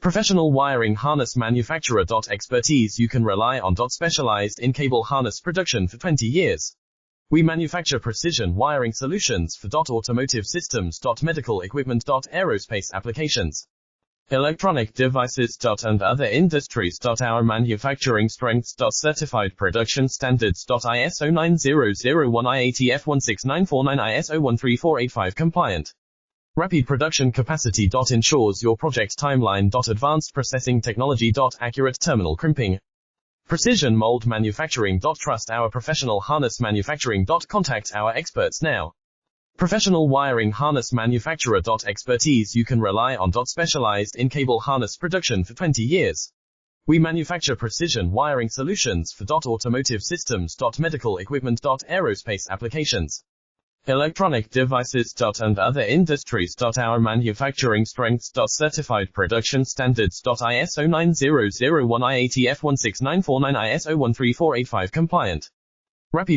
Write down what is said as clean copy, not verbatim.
Professional wiring harness manufacturer. Expertise you can rely on. Specialized in cable harness production for 20 years. We manufacture precision wiring solutions for automotive systems, medical equipment, aerospace applications, electronic devices, and other industries. Our manufacturing strengths. Certified production standards. ISO 9001 IATF 16949 ISO 13485 compliant. Rapid production capacity. Ensures your project timeline. Advanced processing technology. Accurate terminal crimping. Precision mold manufacturing. Trust our professional harness manufacturing. Contact our experts now. Professional wiring harness manufacturer. Expertise you can rely on. Specialized in cable harness production for 20 years. We manufacture precision wiring solutions for automotive systems, medical equipment, aerospace applications, electronic devices, and other industries. Our manufacturing strengths. Certified production standards. ISO 9001 IATF 16949 ISO 13485 compliant. Rapid